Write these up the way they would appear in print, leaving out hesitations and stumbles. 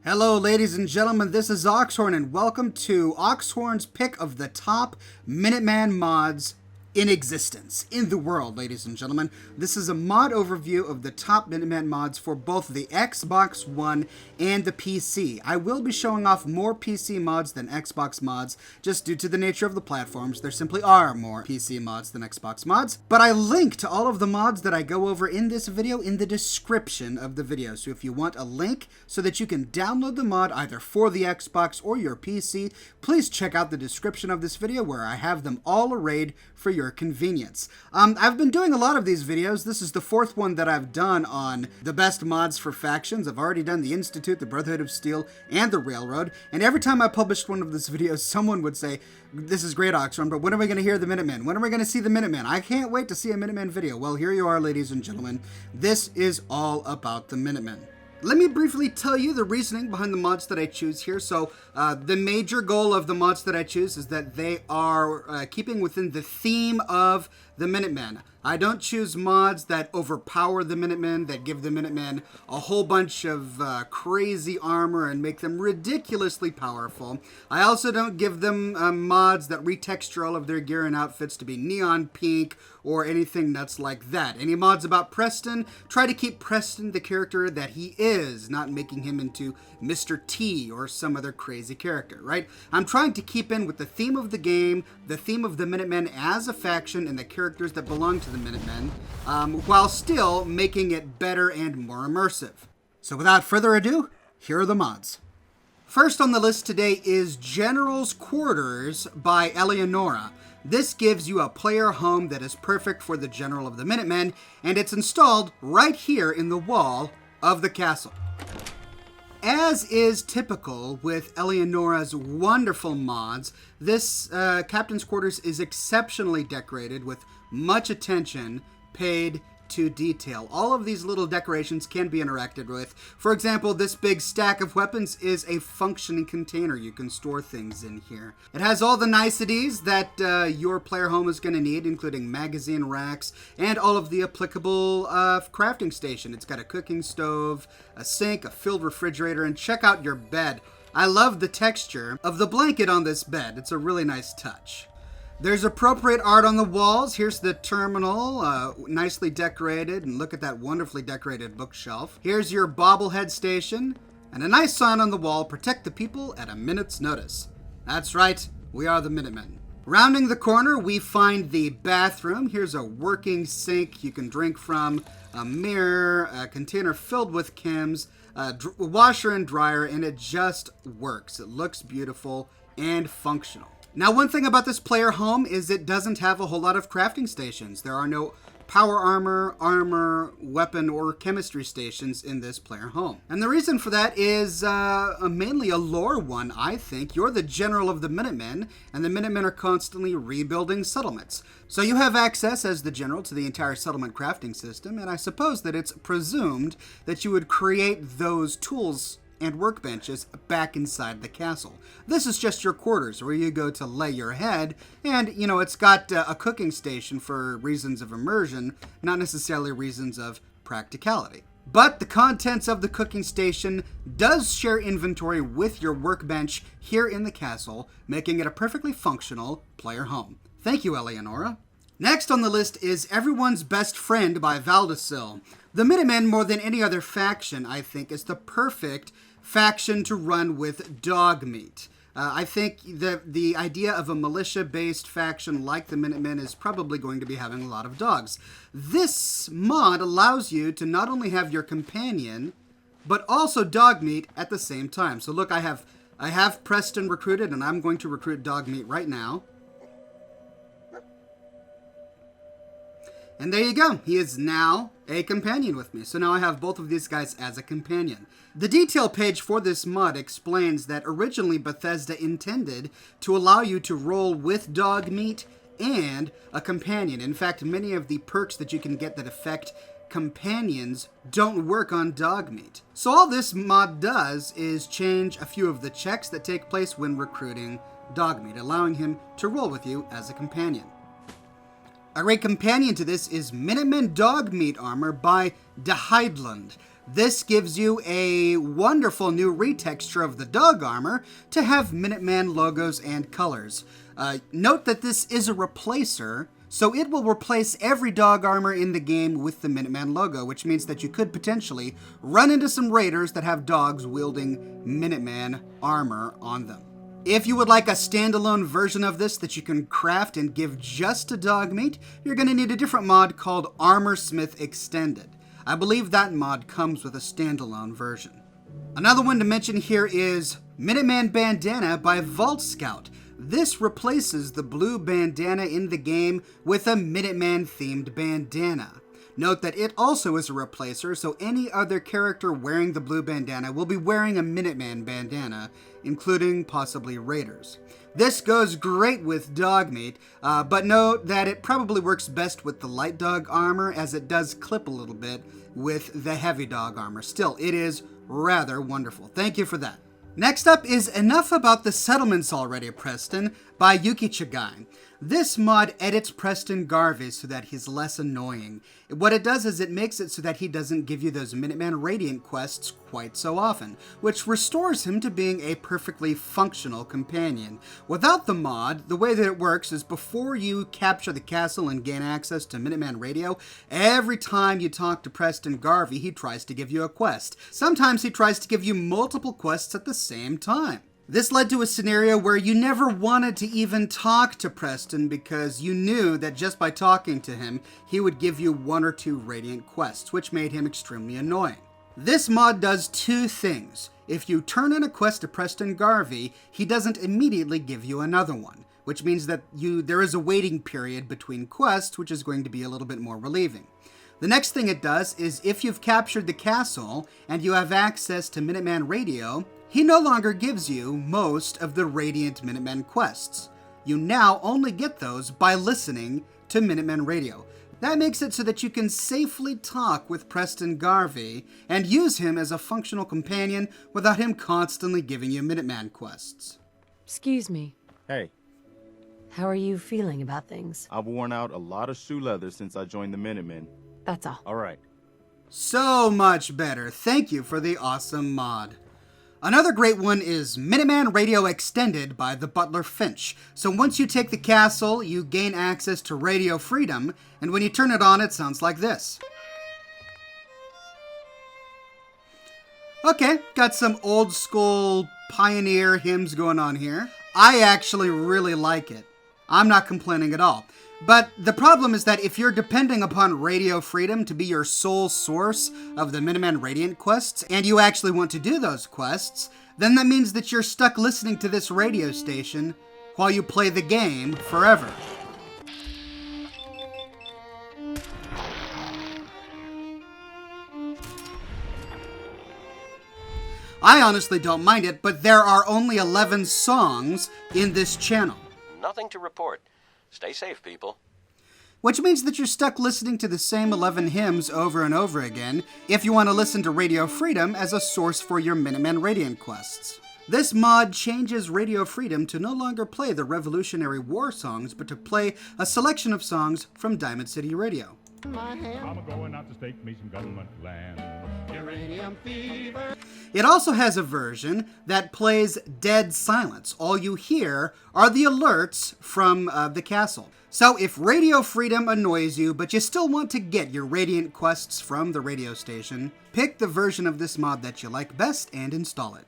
Hello ladies and gentlemen, this is Oxhorn and welcome to Oxhorn's pick of the top Minuteman mods in existence, in the world, ladies and gentlemen. This is a mod overview of the top Minuteman mods for both the Xbox One and the PC. I will be showing off more PC mods than Xbox mods, just due to the nature of the platforms. There simply are more PC mods than Xbox mods. But I link to all of the mods that I go over in this video in the description of the video. So if you want a link so that you can download the mod either for the Xbox or your PC, please check out the description of this video where I have them all arrayed for your convenience. I've been doing a lot of these videos. This is the fourth one that I've done on the best mods for factions. I've already done the Institute, the Brotherhood of Steel, and the Railroad. And every time I published one of these videos, someone would say, "This is great, Oxford, but when are we going to hear the Minutemen? When are we going to see the Minutemen? I can't wait to see a Minutemen video." Well, here you are, ladies and gentlemen. This is all about the Minutemen. Let me briefly tell you the reasoning behind the mods that I choose here. So the major goal of the mods that I choose is that they are keeping within the theme of the Minutemen. I don't choose mods that overpower the Minutemen, that give the Minutemen a whole bunch of crazy armor and make them ridiculously powerful. I also don't give them mods that retexture all of their gear and outfits to be neon pink or anything nuts like that. Any mods about Preston, try to keep Preston the character that he is, not making him into Mr. T or some other crazy character, right? I'm trying to keep in with the theme of the game, the theme of the Minutemen as a faction, and the characters that belong to the Minutemen, while still making it better and more immersive. So without further ado, here are the mods. First on the list today is General's Quarters by ELIANORA. This gives you a player home that is perfect for the General of the Minutemen, and it's installed right here in the wall of the castle. As is typical with ELIANORA's wonderful mods, this Captain's Quarters is exceptionally decorated with much attention paid to detail. All of these little decorations can be interacted with. For example, this big stack of weapons is a functioning container. You can store things in here. It has all the niceties that your player home is going to need, including magazine racks and all of the applicable crafting station. It's got a cooking stove, a sink, a filled refrigerator, and check out your bed. I love the texture of the blanket on this bed. It's a really nice touch. There's appropriate art on the walls. Here's the terminal, nicely decorated, and look at that wonderfully decorated bookshelf. Here's your bobblehead station, and a nice sign on the wall, "Protect the people at a minute's notice." That's right, we are the Minutemen. Rounding the corner, we find the bathroom. Here's a working sink you can drink from, a mirror, a container filled with chems, a washer and dryer, and it just works. It looks beautiful and functional. Now, one thing about this player home is it doesn't have a whole lot of crafting stations. There are no power armor, weapon, or chemistry stations in this player home. And the reason for that is mainly a lore one, I think. You're the General of the Minutemen, and the Minutemen are constantly rebuilding settlements. So you have access as the General to the entire settlement crafting system, and I suppose that it's presumed that you would create those tools and workbenches back inside the castle. This is just your quarters where you go to lay your head, and you know, it's got a cooking station for reasons of immersion, not necessarily reasons of practicality. But the contents of the cooking station does share inventory with your workbench here in the castle, making it a perfectly functional player home. Thank you, ELIANORA. Next on the list is Everyone's Best Friend by VALDACIL. The Minutemen, more than any other faction, I think, is the perfect faction to run with Dogmeat. I think the idea of a militia-based faction like the Minutemen is probably going to be having a lot of dogs. This mod allows you to not only have your companion, but also Dogmeat at the same time. So look, I have Preston recruited, and I'm going to recruit Dogmeat right now. And there you go. He is now a companion with me. So now I have both of these guys as a companion. The detail page for this mod explains that originally Bethesda intended to allow you to roll with Dogmeat and a companion. In fact, many of the perks that you can get that affect companions don't work on Dogmeat. So all this mod does is change a few of the checks that take place when recruiting Dogmeat, allowing him to roll with you as a companion. A great companion to this is Minutemen Dogmeat Armor by DHEIDLAND. This gives you a wonderful new retexture of the dog armor to have Minuteman logos and colors. Note that this is a replacer, so it will replace every dog armor in the game with the Minuteman logo, which means that you could potentially run into some raiders that have dogs wielding Minuteman armor on them. If you would like a standalone version of this that you can craft and give just to Dogmeat, you're going to need a different mod called Armorsmith Extended. I believe that mod comes with a standalone version. Another one to mention here is Minutemen Bandana by VAULTSCOUT. This replaces the blue bandana in the game with a Minuteman themed bandana. Note that it also is a replacer, so any other character wearing the blue bandana will be wearing a Minuteman bandana, including possibly raiders. This goes great with Dogmeat, but note that it probably works best with the light dog armor, as it does clip a little bit with the heavy dog armor. Still, it is rather wonderful. Thank you for that. Next up is Enough About the Settlements Already, Preston, by Yuki Chigai. This mod edits Preston Garvey so that he's less annoying. What it does is it makes it so that he doesn't give you those Minuteman Radiant quests quite so often, which restores him to being a perfectly functional companion. Without the mod, the way that it works is before you capture the castle and gain access to Minuteman Radio, every time you talk to Preston Garvey, he tries to give you a quest. Sometimes he tries to give you multiple quests at the same time. This led to a scenario where you never wanted to even talk to Preston because you knew that just by talking to him, he would give you 1 or 2 Radiant quests, which made him extremely annoying. This mod does 2 things. If you turn in a quest to Preston Garvey, he doesn't immediately give you another one, which means that there is a waiting period between quests, which is going to be a little bit more relieving. The next thing it does is if you've captured the castle and you have access to Minuteman Radio, he no longer gives you most of the Radiant Minutemen quests. You now only get those by listening to Minutemen Radio. That makes it so that you can safely talk with Preston Garvey and use him as a functional companion without him constantly giving you Minuteman quests. Excuse me. Hey. How are you feeling about things? I've worn out a lot of shoe leather since I joined the Minutemen. That's all. All right. So much better. Thank you for the awesome mod. Another great one is Minuteman Radio Extended by THEBUTLERFINCH. So once you take the castle, you gain access to radio freedom, and when you turn it on, it sounds like this. Okay, got some old school pioneer hymns going on here. I actually really like it. I'm not complaining at all. But the problem is that if you're depending upon radio freedom to be your sole source of the Minuteman Radiant quests, and you actually want to do those quests, then that means that you're stuck listening to this radio station while you play the game forever. I honestly don't mind it, but there are only 11 songs in this channel. Nothing to report. Stay safe, people. Which means that you're stuck listening to the same 11 hymns over and over again if you want to listen to Radio Freedom as a source for your Minuteman Radiant quests. This mod changes Radio Freedom to no longer play the Revolutionary War songs, but to play a selection of songs from Diamond City Radio. I'm going out to stake me some government land. Uranium fever. It also has a version that plays dead silence. All you hear are the alerts from the castle. So if Radio Freedom annoys you, but you still want to get your Radiant quests from the radio station, pick the version of this mod that you like best and install it.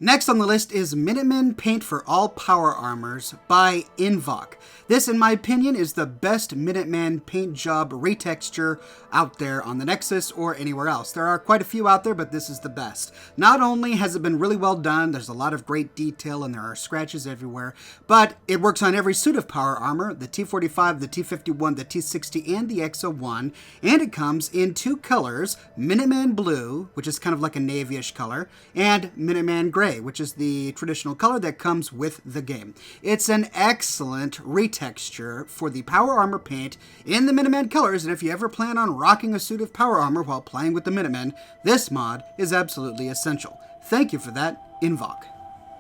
Next on the list is Minutemen Paint for All Power Armors by INVOCK. This, in my opinion, is the best Minuteman paint job retexture out there on the Nexus or anywhere else. There are quite a few out there, but this is the best. Not only has it been really well done, there's a lot of great detail and there are scratches everywhere, but it works on every suit of power armor, the T45, the T51, the T60, and the X01, and it comes in 2 colors, Minuteman Blue, which is kind of like a navy-ish color, and Minuteman Gray, which is the traditional color that comes with the game. It's an excellent retexture for the power armor paint in the Minuteman colors, and if you ever plan on rocking a suit of power armor while playing with the Minutemen, this mod is absolutely essential. Thank you for that, INVOCK.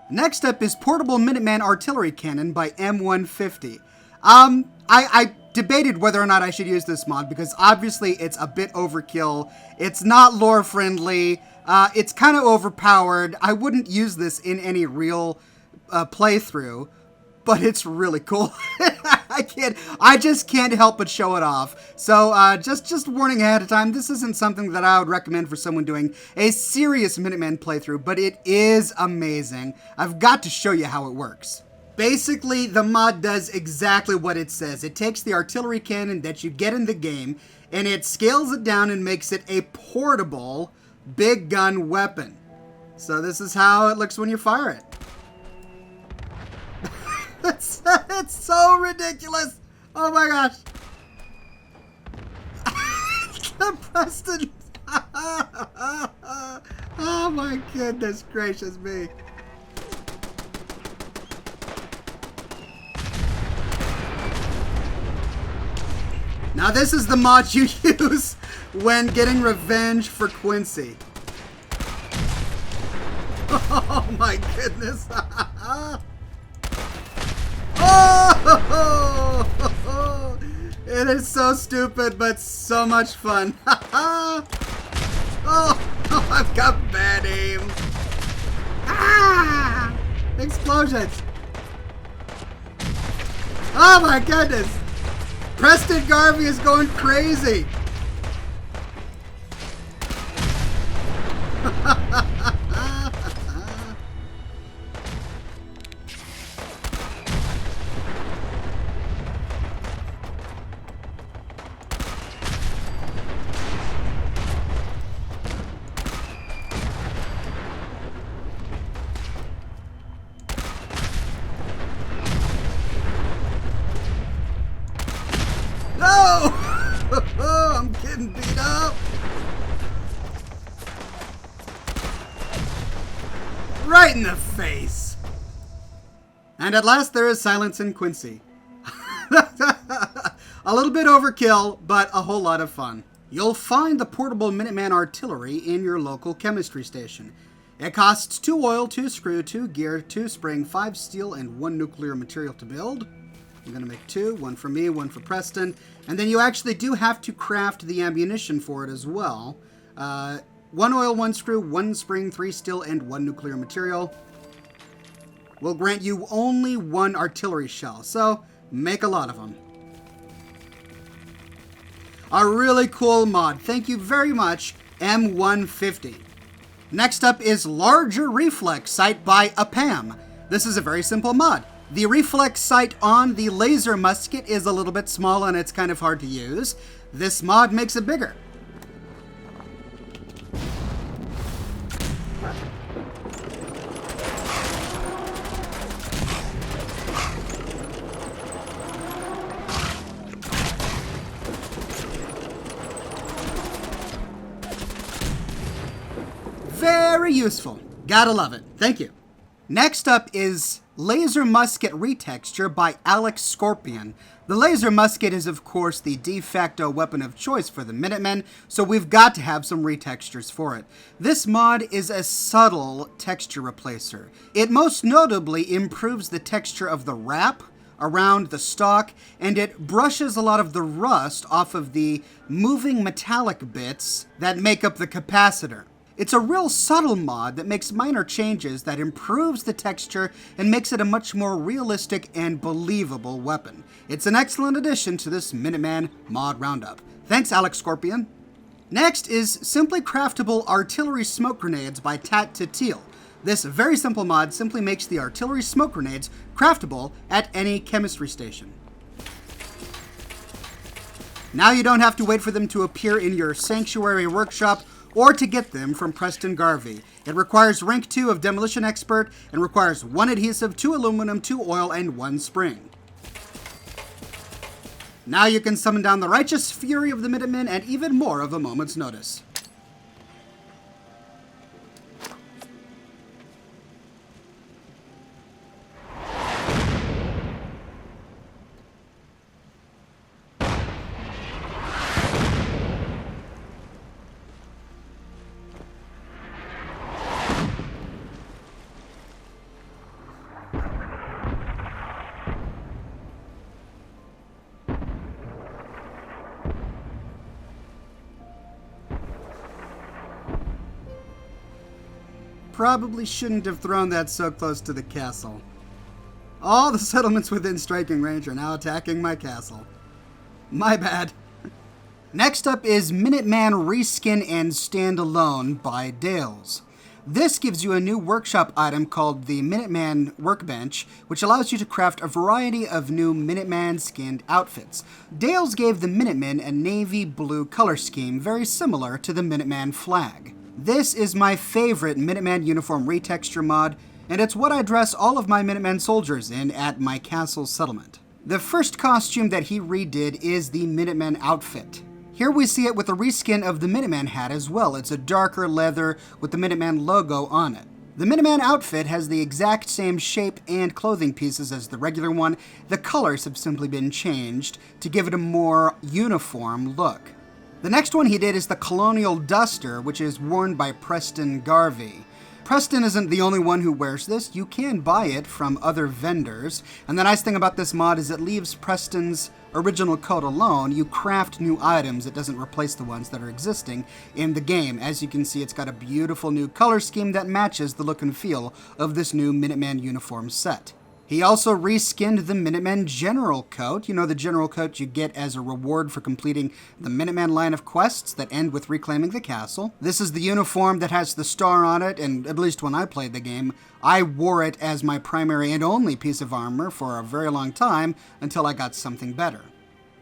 Next up is Portable Minuteman Artillery Cannon by M150. I debated whether or not I should use this mod because obviously it's a bit overkill. It's not lore friendly. It's kind of overpowered. I wouldn't use this in any real playthrough, but it's really cool. I just can't help but show it off. So just warning ahead of time, this isn't something that I would recommend for someone doing a serious Minuteman playthrough, but it is amazing. I've got to show you how it works. Basically, the mod does exactly what it says. It takes the artillery cannon that you get in the game, and it scales it down and makes it a portable big gun weapon. So this is how it looks when you fire it. It's so ridiculous. Oh my gosh. Preston. Oh my goodness gracious me. Now this is the mod you use when getting revenge for Quincy. Oh my goodness. Oh, it is so stupid, but so much fun. Oh, I've got bad aim. Ah! Explosions. Oh my goodness. Preston Garvey is going crazy. I'm getting beat up. Right in the face. And at last there is silence in Quincy. A little bit overkill, but a whole lot of fun. You'll find the portable Minuteman artillery in your local chemistry station. It costs 2 oil, 2 screw, 2 gear, 2 spring, 5 steel, and 1 nuclear material to build. I'm going to make 2, 1 for me, 1 for Preston. And then you actually do have to craft the ammunition for it as well. 1 oil, 1 screw, 1 spring, 3 steel, and 1 nuclear material will grant you only 1 artillery shell, so make a lot of them. A really cool mod. Thank you very much, M150. Next up is Larger Reflex Sight by APAM. This is a very simple mod. The reflex sight on the laser musket is a little bit small and it's kind of hard to use. This mod makes it bigger. Very useful. Gotta love it. Thank you. Next up is Laser Musket Retexture by ALEXSCORPION. The laser musket is of course the de facto weapon of choice for the Minutemen, so we've got to have some retextures for it. This mod is a subtle texture replacer. It most notably improves the texture of the wrap around the stock, and it brushes a lot of the rust off of the moving metallic bits that make up the capacitor. It's a real subtle mod that makes minor changes that improves the texture and makes it a much more realistic and believable weapon. It's an excellent addition to this Minuteman mod roundup. Thanks, ALEXSCORPION. Next is Simply Craftable Artillery Smoke Grenades by Tat to Teal. This very simple mod simply makes the artillery smoke grenades craftable at any chemistry station. Now you don't have to wait for them to appear in your sanctuary workshop or to get them from Preston Garvey. It requires rank 2 of Demolition Expert and requires 1 adhesive, 2 aluminum, 2 oil, and 1 spring. Now you can summon down the righteous fury of the Minutemen and even more of a moment's notice. probably shouldn't have thrown that so close to the castle. All the settlements within striking range are now attacking my castle. My bad. Next up is Minuteman Reskin and Standalone by Dales. This gives you a new workshop item called the Minuteman Workbench, which allows you to craft a variety of new Minuteman skinned outfits. Dales gave the Minutemen a navy blue color scheme very similar to the Minuteman flag. This is my favorite Minuteman uniform retexture mod, and it's what I dress all of my Minuteman soldiers in at my castle settlement. The first costume that he redid is the Minuteman outfit. Here we see it with a reskin of the Minuteman hat as well. It's a darker leather with the Minuteman logo on it. The Minuteman outfit has the exact same shape and clothing pieces as the regular one. The colors have simply been changed to give it a more uniform look. The next one he did is the Colonial Duster, which is worn by Preston Garvey. Preston isn't the only one who wears this. You can buy it from other vendors. And the nice thing about this mod is it leaves Preston's original coat alone. You craft new items. It doesn't replace the ones that are existing in the game. As you can see, it's got a beautiful new color scheme that matches the look and feel of this new Minuteman uniform set. He also reskinned the Minutemen General Coat. You know, the General Coat you get as a reward for completing the Minuteman line of quests that end with reclaiming the castle. This is the uniform that has the star on it, and at least when I played the game, I wore it as my primary and only piece of armor for a very long time until I got something better.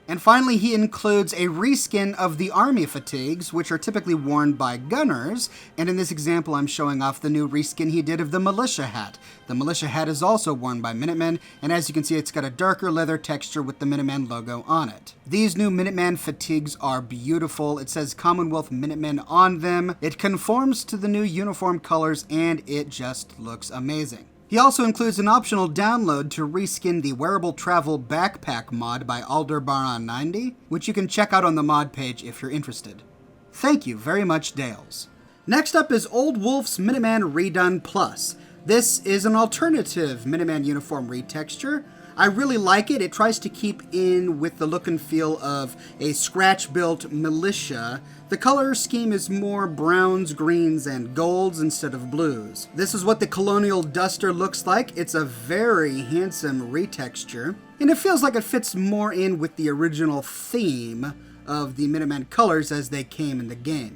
And finally, he includes a reskin of the army fatigues, which are typically worn by gunners, and in this example I'm showing off the new reskin he did of the Militia hat. The Militia hat is also worn by Minutemen, and as you can see it's got a darker leather texture with the Minuteman logo on it. These new Minuteman fatigues are beautiful. It says Commonwealth Minutemen on them. It conforms to the new uniform colors, and it just looks amazing. He also includes an optional download to reskin the Wearable Travel Backpack mod by Aldebaran90, which you can check out on the mod page if you're interested. Thank you very much, Dales. Next up is Oldewolf's Minuteman Redone Plus. This is an alternative Minuteman uniform retexture. I really like it. It tries to keep in with the look and feel of a scratch-built Militia. The color scheme is more browns, greens, and golds instead of blues. This is what the Colonial Duster looks like. It's a very handsome retexture, and it feels like it fits more in with the original theme of the Minuteman colors as they came in the game.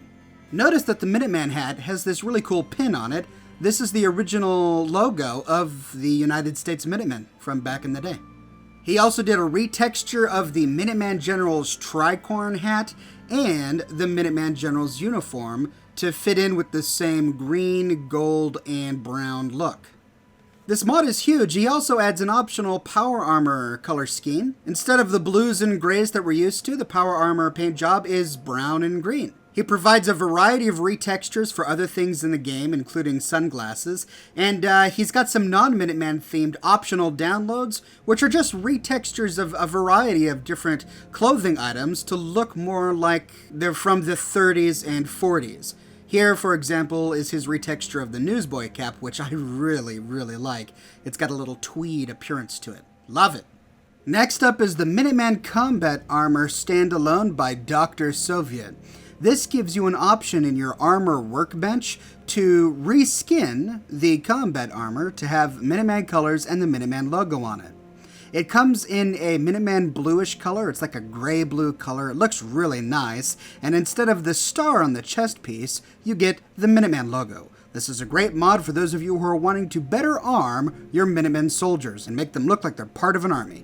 Notice that the Minuteman hat has this really cool pin on it. This is the original logo of the United States Minutemen from back in the day. He also did a retexture of the Minuteman General's tricorn hat and the Minuteman General's uniform to fit in with the same green, gold, and brown look. This mod is huge. He also adds an optional power armor color scheme. Instead of the blues and grays that we're used to, the power armor paint job is brown and green. He provides a variety of retextures for other things in the game, including sunglasses, and he's got some non-Minuteman themed optional downloads, which are just retextures of a variety of different clothing items to look more like they're from the 30s and 40s. Here, for example, is his retexture of the newsboy cap, which I really, really like. It's got a little tweed appearance to it. Love it. Next up is the Minuteman Combat Armor Standalone by DOKTORSOVIET. This gives you an option in your armor workbench to reskin the combat armor to have Minuteman colors and the Minuteman logo on it. It comes in a Minuteman bluish color. It's like a gray-blue color. It looks really nice. And instead of the star on the chest piece, you get the Minuteman logo. This is a great mod for those of you who are wanting to better arm your Minutemen soldiers and make them look like they're part of an army.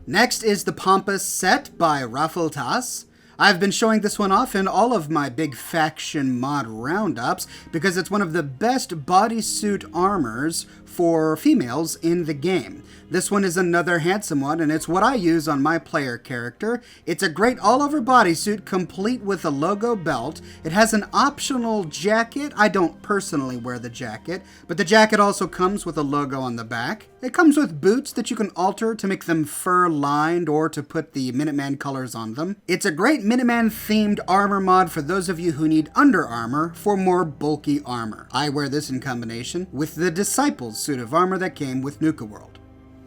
Next is the Pampas Set by RAFELTAS. I've been showing this one off in all of my big faction mod roundups because it's one of the best bodysuit armors for females in the game. This one is another handsome one, and it's what I use on my player character. It's a great all-over bodysuit complete with a logo belt. It has an optional jacket. I don't personally wear the jacket, but the jacket also comes with a logo on the back. It comes with boots that you can alter to make them fur-lined or to put the Minuteman colors on them. It's a great Minuteman-themed armor mod for those of you who need under armor for more bulky armor. I wear this in combination with the Disciples suit of armor that came with Nuka World.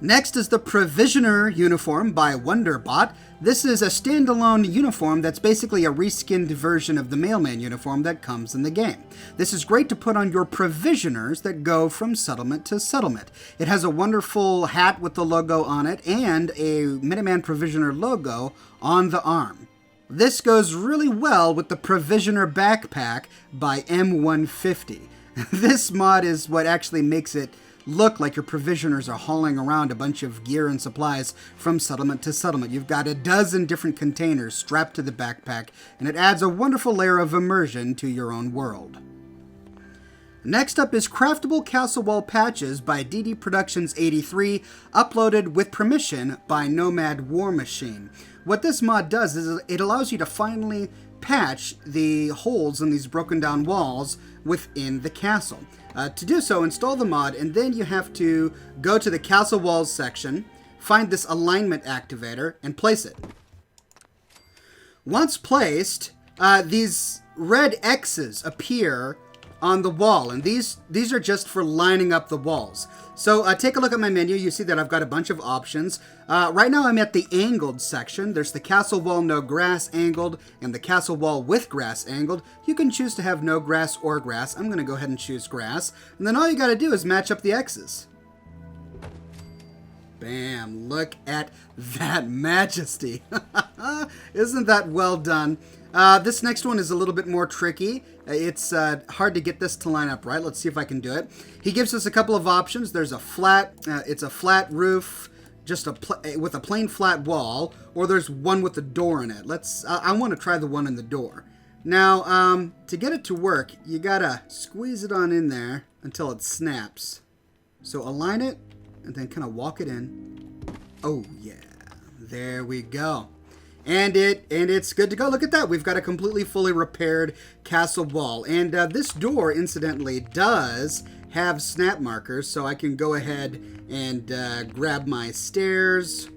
Next is the Provisioner uniform by WUNDERBOT. This is a standalone uniform that's basically a reskinned version of the Mailman uniform that comes in the game. This is great to put on your Provisioners that go from settlement to settlement. It has a wonderful hat with the logo on it and a Minuteman Provisioner logo on the arm. This goes really well with the Provisioner backpack by M150. This mod is what actually makes it look like your Provisioners are hauling around a bunch of gear and supplies from settlement to settlement. You've got a dozen different containers strapped to the backpack, and it adds a wonderful layer of immersion to your own world. Next up is Craftable Castle Wall Patches by DD Productions 83, uploaded with permission by Nomad War Machine. What this mod does is it allows you to finally patch the holes in these broken down walls within the castle. To do so, install the mod, and then you have to go to the castle walls section, find this alignment activator, and place it. Once placed, these red X's appear on the wall, and these are just for lining up the walls. So take a look at my menu. You see that I've got a bunch of options. Right now I'm at the angled section. There's the castle wall no grass angled and the castle wall with grass angled. You can choose to have no grass or grass. I'm going to go ahead and choose grass. And then all you got to do is match up the X's. Bam, look at that majesty. Isn't that well done? This next one is a little bit more tricky. It's hard to get this to line up right. Let's see if I can do it. He gives us a couple of options. There's a flat, it's a flat roof, just with a plain flat wall, or there's one with a door in it. I want to try the one in the door. Now, to get it to work, you gotta squeeze it on in there until it snaps. So align it, and then kind of walk it in. Oh yeah, there we go. And it's good to go. Look at that. We've got a completely fully repaired castle wall. And this door, incidentally, does have snap markers, so I can go ahead and grab my stairs.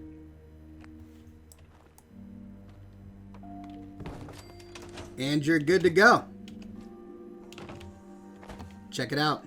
And you're good to go. Check it out.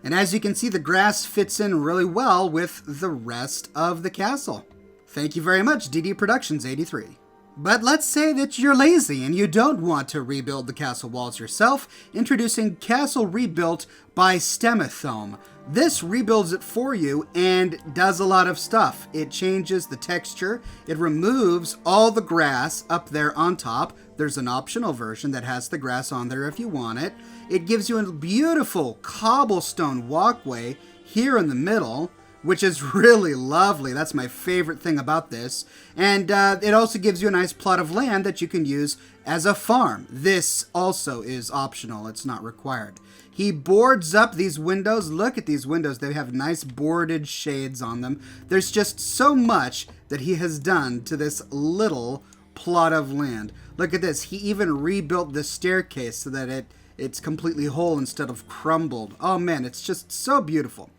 And as you can see, the grass fits in really well with the rest of the castle. Thank you very much, DD Productions 83. But let's say that you're lazy and you don't want to rebuild the castle walls yourself. Introducing Castle Rebuilt by STEMATHOME. This rebuilds it for you and does a lot of stuff. It changes the texture. It removes all the grass up there on top. There's an optional version that has the grass on there if you want it. It gives you a beautiful cobblestone walkway here in the middle, which is really lovely. That's my favorite thing about this. And it also gives you a nice plot of land that you can use as a farm. This also is optional. It's not required. He boards up these windows. Look at these windows. They have nice boarded shades on them. There's just so much that he has done to this little plot of land. Look at this. He even rebuilt the staircase so that it's completely whole instead of crumbled. Oh man, it's just so beautiful.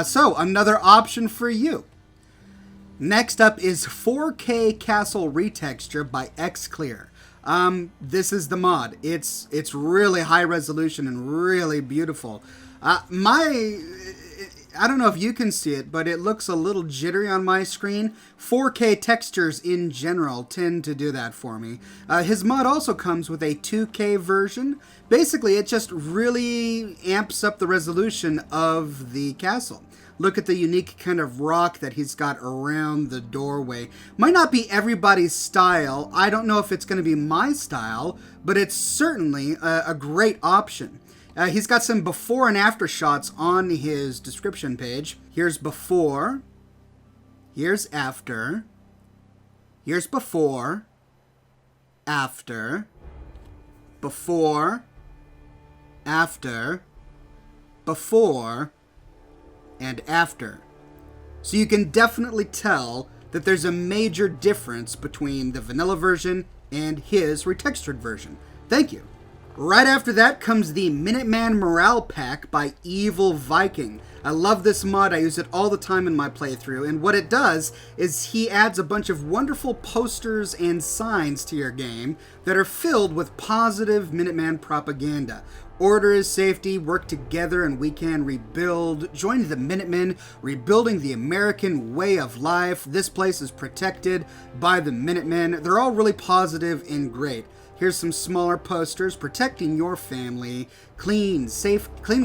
So, another option for you. Next up is 4K Castle Retexture by XCLEAR. This is the mod. It's really high resolution and really beautiful. I don't know if you can see it, but it looks a little jittery on my screen. 4K textures in general tend to do that for me. His mod also comes with a 2K version. Basically, it just really amps up the resolution of the castle. Look at the unique kind of rock that he's got around the doorway. Might not be everybody's style. I don't know if it's going to be my style, but it's certainly a great option. He's got some before and after shots on his description page. Here's before. Here's after. Here's before. After. Before. After. Before. And after. So you can definitely tell that there's a major difference between the vanilla version and his retextured version. Thank you. Right after that comes the Minuteman Morale Pack by EVILVIKIng. I love this mod. I use it all the time in my playthrough. And what it does is he adds a bunch of wonderful posters and signs to your game that are filled with positive Minuteman propaganda. Order is safety, work together and we can rebuild. Join the Minutemen, rebuilding the American way of life. This place is protected by the Minutemen. They're all really positive and great. Here's some smaller posters, protecting your family, clean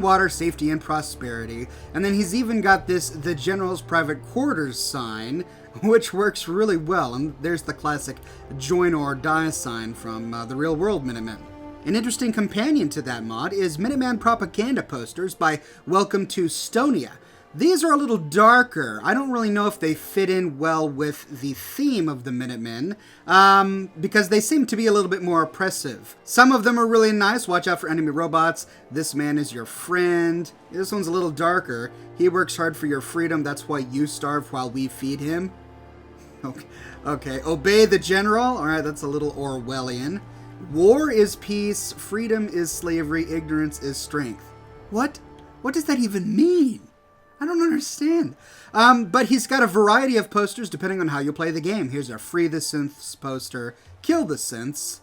water, safety, and prosperity. And then he's even got this, the General's Private Quarters sign, which works really well. And there's the classic join or die sign from the real world Minutemen. An interesting companion to that mod is Minuteman propaganda posters by Welcome to Stonia. These are a little darker. I don't really know if they fit in well with the theme of the Minutemen, because they seem to be a little bit more oppressive. Some of them are really nice. Watch out for enemy robots. This man is your friend. This one's a little darker. He works hard for your freedom. That's why you starve while we feed him. Okay. Obey the general. All right, that's a little Orwellian. War is peace, freedom is slavery, ignorance is strength. What? What does that even mean? I don't understand. But he's got a variety of posters depending on how you play the game. Here's a Free the Synths poster, Kill the Synths.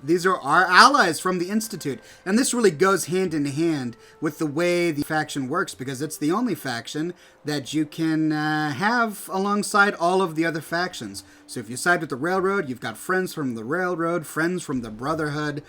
These are our allies from the Institute. And this really goes hand in hand with the way the faction works, because it's the only faction that you can have alongside all of the other factions. So if you side with the Railroad, you've got friends from the Railroad, friends from the Brotherhood.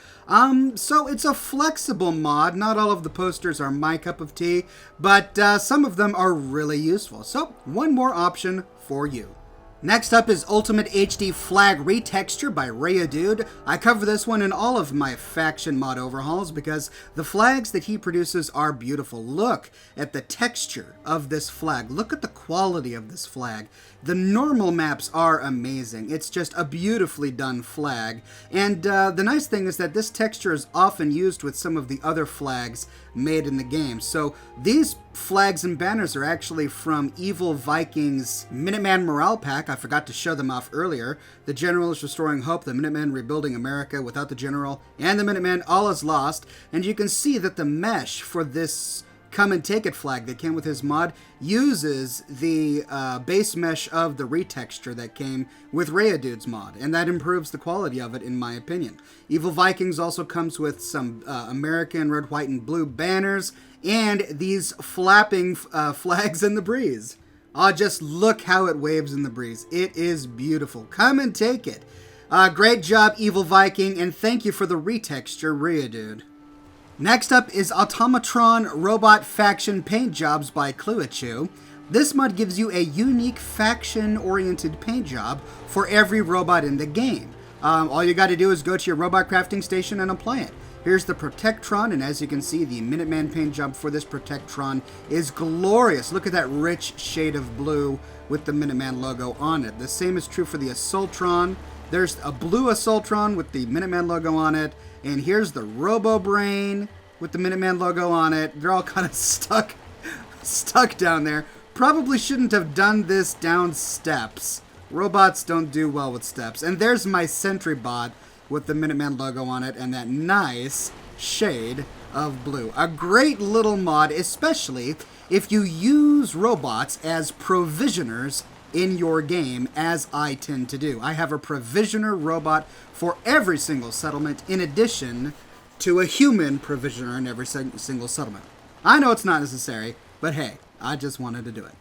So it's a flexible mod. Not all of the posters are my cup of tea, but some of them are really useful. So one more option for you. Next up is Ultimate HD Flag Retexture by Rayadude. I cover this one in all of my faction mod overhauls because the flags that he produces are beautiful. Look at the texture of this flag. Look at the quality of this flag. The normal maps are amazing. It's just a beautifully done flag. And the nice thing is that this texture is often used with some of the other flags made in the game. So these flags and banners are actually from EVILVIKING's Minuteman Morale Pack. I forgot to show them off earlier. The General is restoring hope, the Minutemen rebuilding America. Without the General and the Minutemen, all is lost. And you can see that the mesh for this Come and Take It flag that came with his mod uses the base mesh of the retexture that came with Rayadude's mod, and that improves the quality of it in my opinion. EVILVIKINGs also comes with some American red, white, and blue banners and these flapping flags in the breeze. Just look how it waves in the breeze. It is beautiful. Come and take it. Great job, EVILVIKING, and thank you for the retexture, Rayadude. Next up is Automatron Robot Faction Paint Jobs by Cluichu. This mod gives you a unique faction-oriented paint job for every robot in the game. All you got to do is go to your robot crafting station and apply it. Here's the Protectron, and as you can see, the Minuteman paint job for this Protectron is glorious. Look at that rich shade of blue with the Minuteman logo on it. The same is true for the Assaultron. There's a blue Assaultron with the Minuteman logo on it. And here's the Robo-Brain with the Minuteman logo on it. They're all kind of stuck down there. Probably shouldn't have done this down steps. Robots don't do well with steps. And there's my Sentry Bot with the Minuteman logo on it and that nice shade of blue. A great little mod, especially if you use robots as provisioners in your game, as I tend to do. I have a provisioner robot for every single settlement, in addition to a human provisioner in every single settlement. I know it's not necessary, but hey, I just wanted to do it.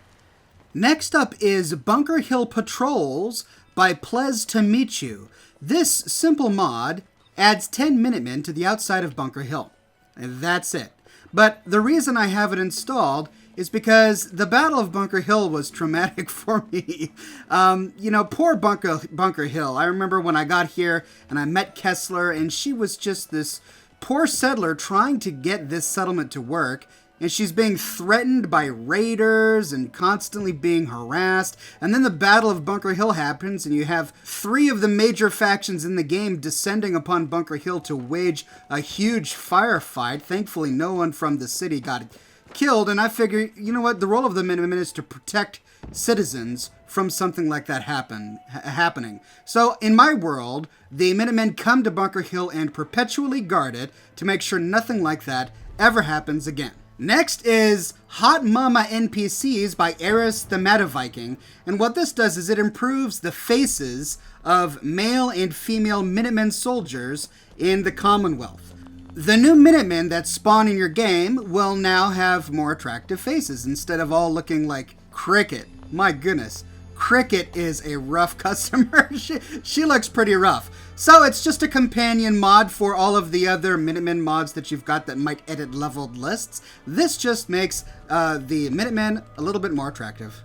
Next up is Bunker Hill Patrols by Pleased to Meet You. This simple mod adds 10 Minutemen to the outside of Bunker Hill. And that's it. But the reason I have it installed is because the Battle of Bunker Hill was traumatic for me. Poor Bunker Hill. I remember when I got here and I met Kessler, and she was just this poor settler trying to get this settlement to work, and she's being threatened by raiders and constantly being harassed. And then the Battle of Bunker Hill happens, and you have 3 of the major factions in the game descending upon Bunker Hill to wage a huge firefight. Thankfully, no one from the city got killed, and I figure, you know what, the role of the Minutemen is to protect citizens from something like that happening. So, in my world, the Minutemen come to Bunker Hill and perpetually guard it to make sure nothing like that ever happens again. Next is Hot Mama NPCs by Eris the Metaviking, and what this does is it improves the faces of male and female Minutemen soldiers in the Commonwealth. The new Minutemen that spawn in your game will now have more attractive faces instead of all looking like Cricket. My goodness. Cricket is a rough customer. she looks pretty rough. So it's just a companion mod for all of the other Minutemen mods that you've got that might edit leveled lists. This just makes the Minutemen a little bit more attractive.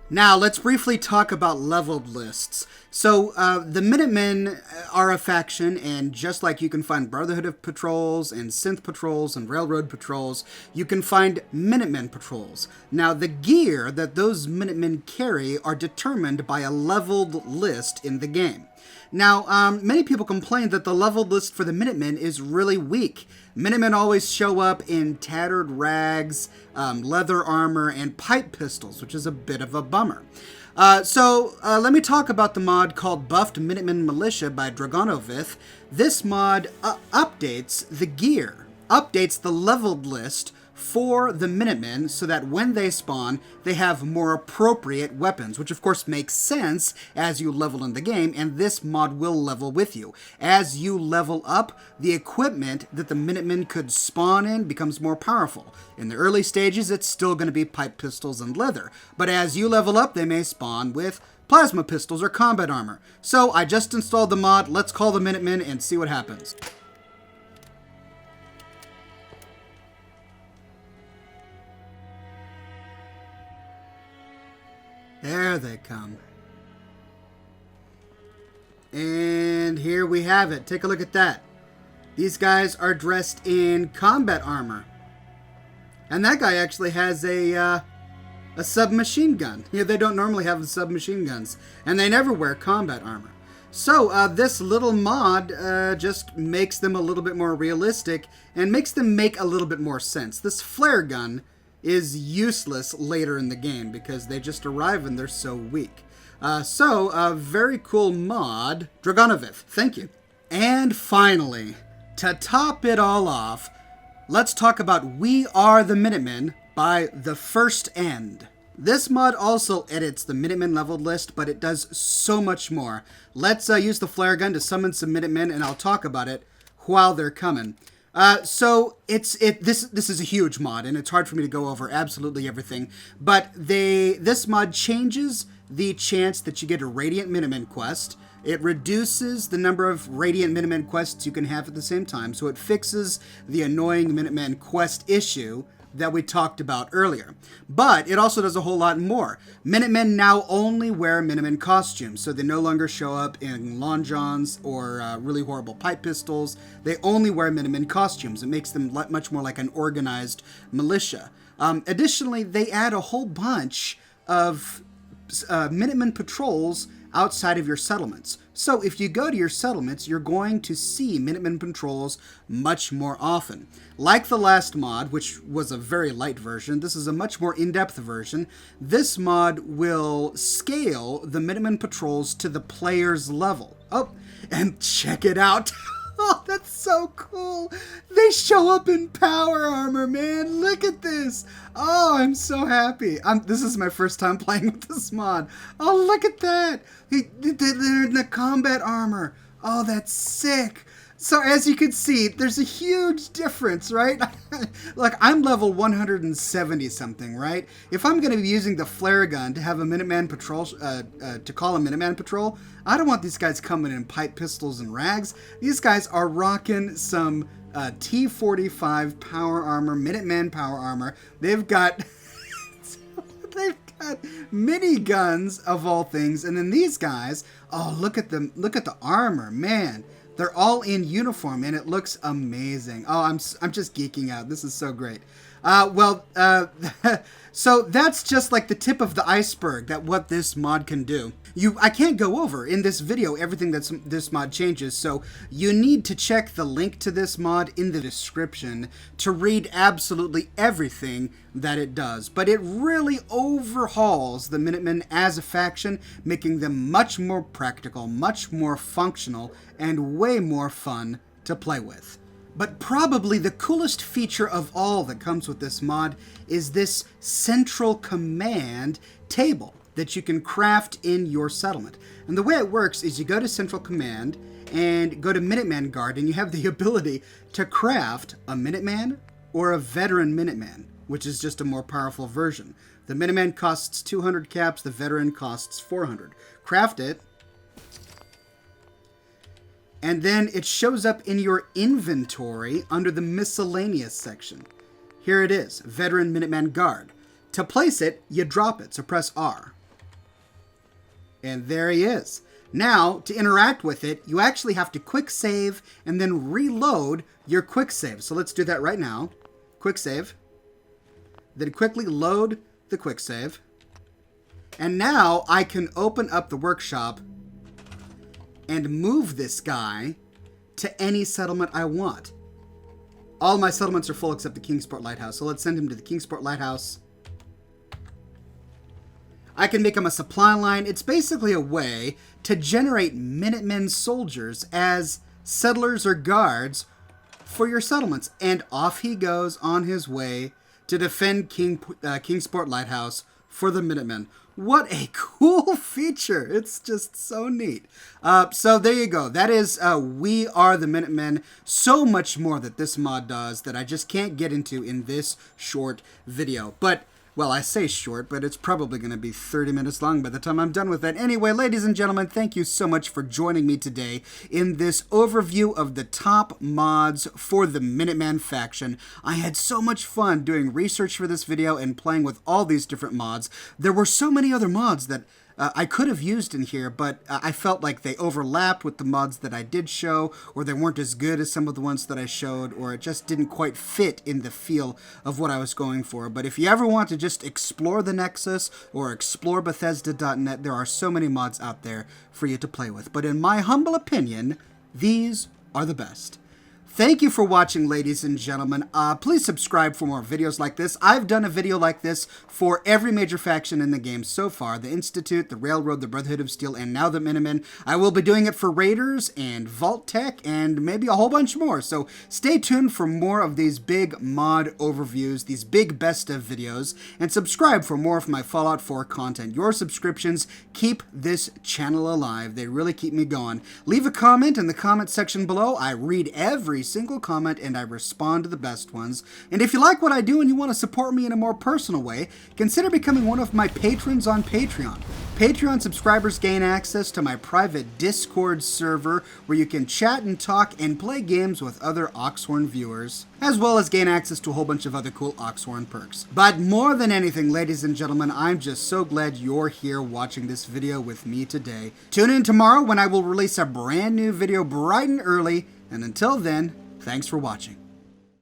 Now, let's briefly talk about leveled lists. So, the Minutemen are a faction, and just like you can find Brotherhood of Patrols, and Synth Patrols, and Railroad Patrols, you can find Minutemen Patrols. Now, the gear that those Minutemen carry are determined by a leveled list in the game. Now, many people complain that the leveled list for the Minutemen is really weak. Minutemen always show up in tattered rags, leather armor, and pipe pistols, which is a bit of a bummer. So let me talk about the mod called Buffed Minutemen Militia by Dragonovith. This mod updates the gear, updates the leveled list for the Minutemen so that when they spawn, they have more appropriate weapons, which of course makes sense as you level in the game, and this mod will level with you. As you level up, the equipment that the Minutemen could spawn in becomes more powerful. In the early stages, it's still going to be pipe pistols and leather, but as you level up, they may spawn with plasma pistols or combat armor. So I just installed the mod. Let's call the Minutemen and see what happens. There they come. And here we have it. Take a look at that. These guys are dressed in combat armor. And that guy actually has a submachine gun. Yeah, they don't normally have submachine guns. And they never wear combat armor. So this little mod just makes them a little bit more realistic and makes them make a little bit more sense. This flare gun is useless later in the game because they just arrive and they're so weak. So a very cool mod, Dragonovith. Thank you. And finally, to top it all off, let's talk about We Are the Minutemen by The First End. This mod also edits the Minutemen leveled list, but it does so much more. Let's use the flare gun to summon some Minutemen, and I'll talk about it while they're coming. So this is a huge mod, and it's hard for me to go over absolutely everything. But this mod changes the chance that you get a Radiant Minutemen quest. It reduces the number of Radiant Minutemen quests you can have at the same time, so it fixes the annoying Minutemen quest issue that we talked about earlier. But it also does a whole lot more. Minutemen now only wear Minutemen costumes, so they no longer show up in long johns or really horrible pipe pistols. They only wear Minutemen costumes. It makes them much more like an organized militia. Additionally, they add a whole bunch of Minutemen patrols outside of your settlements. So if you go to your settlements, you're going to see Minutemen patrols much more often. Like the last mod, which was a very light version, this is a much more in-depth version. This mod will scale the Minutemen patrols to the player's level. Oh, and check it out. Oh, that's so cool. They show up in power armor, man. Look at this. Oh, I'm so happy. This is my first time playing with this mod. Oh, look at that. They're in the combat armor. Oh, that's sick. So as you can see, there's a huge difference, right? Like, I'm level 170 something, right? If I'm going to be using the flare gun to have a Minuteman patrol, to call a Minuteman patrol, I don't want these guys coming in pipe pistols and rags. These guys are rocking some T-45 power armor, Minuteman power armor. They've got mini guns of all things, and then these guys, oh, look at them, look at the armor, man. They're all in uniform, and it looks amazing. Oh, I'm just geeking out. This is so great. So that's just like the tip of the iceberg, that what this mod can do. I can't go over in this video everything that this mod changes, so you need to check the link to this mod in the description to read absolutely everything that it does. But it really overhauls the Minutemen as a faction, making them much more practical, much more functional, and way more fun to play with. But probably the coolest feature of all that comes with this mod is this central command table that you can craft in your settlement. And the way it works is you go to Central Command, and go to Minuteman Guard, and you have the ability to craft a Minuteman or a Veteran Minuteman, which is just a more powerful version. The Minuteman costs 200 caps, the Veteran costs 400. Craft it, and then it shows up in your inventory under the miscellaneous section. Here it is, Veteran Minuteman Guard. To place it, you drop it, so press R. And there he is. Now, to interact with it, you actually have to quick save and then reload your quick save. So let's do that right now. Quick save. Then quickly load the quick save. And now I can open up the workshop and move this guy to any settlement I want. All my settlements are full except the Kingsport Lighthouse. So let's send him to the Kingsport Lighthouse. I can make him a supply line. It's basically a way to generate Minutemen soldiers as settlers or guards for your settlements. And off he goes on his way to defend Kingsport Lighthouse for the Minutemen. What a cool feature. It's just so neat. So there you go. That is We Are the Minutemen. So much more that this mod does that I just can't get into in this short video. But well, I say short, but it's probably going to be 30 minutes long by the time I'm done with it. Anyway, ladies and gentlemen, thank you so much for joining me today in this overview of the top mods for the Minuteman faction. I had so much fun doing research for this video and playing with all these different mods. There were so many other mods that I could have used in here, but I felt like they overlapped with the mods that I did show, or they weren't as good as some of the ones that I showed, or it just didn't quite fit in the feel of what I was going for. But if you ever want to just explore the Nexus or explore Bethesda.net, there are so many mods out there for you to play with. But in my humble opinion, these are the best. Thank you for watching, ladies and gentlemen. Please subscribe for more videos like this. I've done a video like this for every major faction in the game so far. The Institute, the Railroad, the Brotherhood of Steel, and now the Minutemen. I will be doing it for Raiders and Vault Tech and maybe a whole bunch more. So stay tuned for more of these big mod overviews, these big best of videos, and subscribe for more of my Fallout 4 content. Your subscriptions keep this channel alive. They really keep me going. Leave a comment in the comment section below. I read every single comment and I respond to the best ones. And if you like what I do and you want to support me in a more personal way, consider becoming one of my patrons on Patreon. Patreon subscribers gain access to my private Discord server where you can chat and talk and play games with other Oxhorn viewers, as well as gain access to a whole bunch of other cool Oxhorn perks. But more than anything, ladies and gentlemen, I'm just so glad you're here watching this video with me today. Tune in tomorrow when I will release a brand new video bright and early. And until then, thanks for watching.